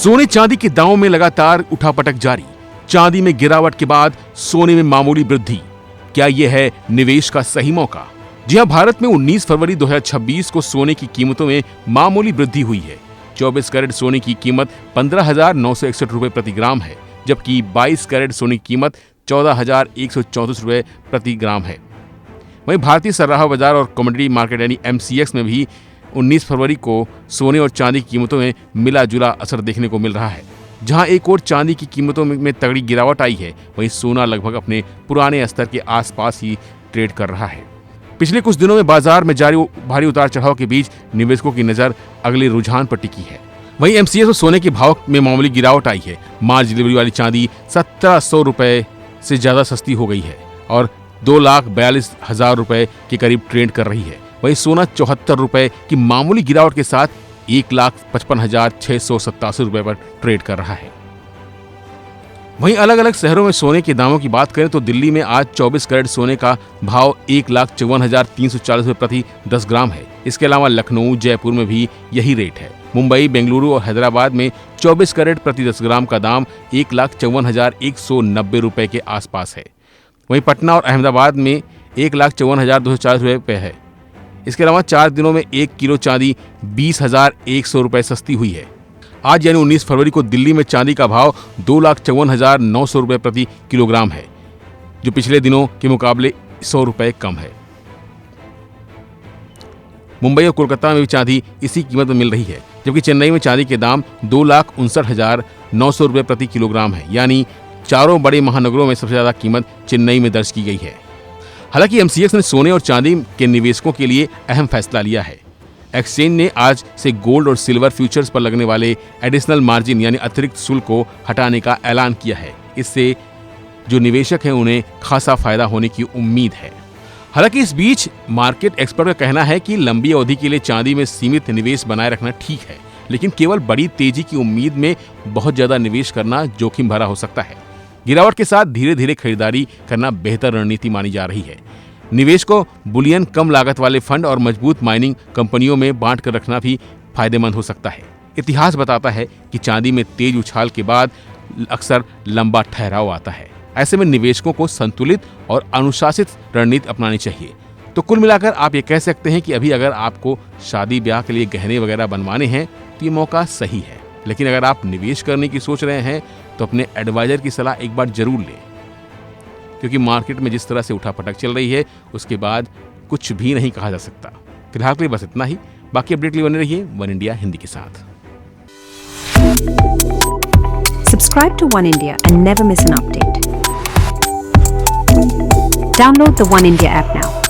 सोने चांदी के दांवों में लगातार उठापटक जारी। चांदी में गिरावट के बाद सोने में मामूली वृद्धि। क्या यह है निवेश का सही मौका? जी हां, भारत में 19 फरवरी 2026 को सोने की कीमतों में मामूली वृद्धि हुई है। 24 कैरेट सोने की कीमत 15,961 रुपए प्रति ग्राम है, जबकि 22 कैरेट सोने की कीमत 14,134 रुपए प्रति ग्राम है। वहीं भारतीय सर्राफा बाजार और कमोडिटी मार्केट यानी MCX में भी 19 फरवरी को सोने और चांदी की कीमतों में मिला जुला असर देखने को मिल रहा है। जहां एक और चांदी की कीमतों में तगड़ी गिरावट आई है, वहीं सोना लगभग अपने पुराने स्तर के आसपास ही ट्रेड कर रहा है। पिछले कुछ दिनों में बाजार में जारी भारी उतार चढ़ाव के बीच निवेशकों की नजर अगले रुझान पर टिकी है। वहीं MCX और सोने के भाव में मामूली गिरावट आई है। मार्च डिलीवरी वाली चांदी 1700 रुपए से ज्यादा सस्ती हो गई है और 2,42,000 रुपए के करीब ट्रेड कर रही है। वहीं सोना 74 रुपए की मामूली गिरावट के साथ 1,55,687 रुपए पर ट्रेड कर रहा है। वहीं अलग अलग शहरों में सोने के दामों की बात करें तो दिल्ली में आज 24 कैरेट सोने का भाव 1,54,340 रुपए प्रति 10 ग्राम है। इसके अलावा लखनऊ, जयपुर में भी यही रेट है। मुंबई, बेंगलुरु और हैदराबाद में 24 कैरेट प्रति 10 ग्राम का दाम 1,54,190 रुपए के आसपास है। वहीं पटना और अहमदाबाद में 1,54,240 रुपए है। इसके अलावा 4 दिनों में 1 किलो चांदी 20,100 रुपए सस्ती हुई है। आज यानी 19 फरवरी को दिल्ली में चांदी का भाव 2,54,900 रुपए प्रति किलोग्राम है, जो पिछले दिनों के मुकाबले 100 रुपए कम है। मुंबई और कोलकाता में भी चांदी इसी कीमत में मिल रही है, जबकि चेन्नई में चांदी के दाम 2,59,900 रुपए प्रति किलोग्राम है। यानी चारों बड़े महानगरों में सबसे ज्यादा कीमत चेन्नई में दर्ज की गई है। हालांकि MCX ने सोने और चांदी के निवेशकों के लिए अहम फैसला लिया है। एक्सचेंज ने आज से गोल्ड और सिल्वर फ्यूचर्स पर लगने वाले एडिशनल मार्जिन यानी अतिरिक्त शुल्क को हटाने का ऐलान किया है। इससे जो निवेशक हैं उन्हें खासा फायदा होने की उम्मीद है। हालांकि इस बीच मार्केट एक्सपर्ट का कहना है कि लंबी अवधि के लिए चांदी में सीमित निवेश बनाए रखना ठीक है, लेकिन केवल बड़ी तेजी की उम्मीद में बहुत ज्यादा निवेश करना जोखिम भरा हो सकता है। गिरावट के साथ धीरे धीरे खरीदारी करना बेहतर रणनीति मानी जा रही है। निवेश को बुलियन, कम लागत वाले फंड और मजबूत माइनिंग कंपनियों में बांट कर रखना भी फायदेमंद हो सकता है। इतिहास बताता है कि चांदी में तेज उछाल के बाद अक्सर लंबा ठहराव आता है। ऐसे में निवेशकों को संतुलित और अनुशासित रणनीति अपनानी चाहिए। तो कुल मिलाकर आप ये कह सकते हैं कि अभी अगर आपको शादी ब्याह के लिए गहने वगैरह बनवाने हैं तो ये मौका सही है, लेकिन अगर आप निवेश करने की सोच रहे हैं तो अपने एडवाइजर की सलाह एक बार जरूर लें, क्योंकि मार्केट में जिस तरह से उठापटक चल रही है उसके बाद कुछ भी नहीं कहा जा सकता। फिलहाल के लिए बस इतना ही। बाकी अपडेट के लिए बने रहिए वन इंडिया हिंदी के साथ। Subscribe to One India and never miss an update. Download the One India app now.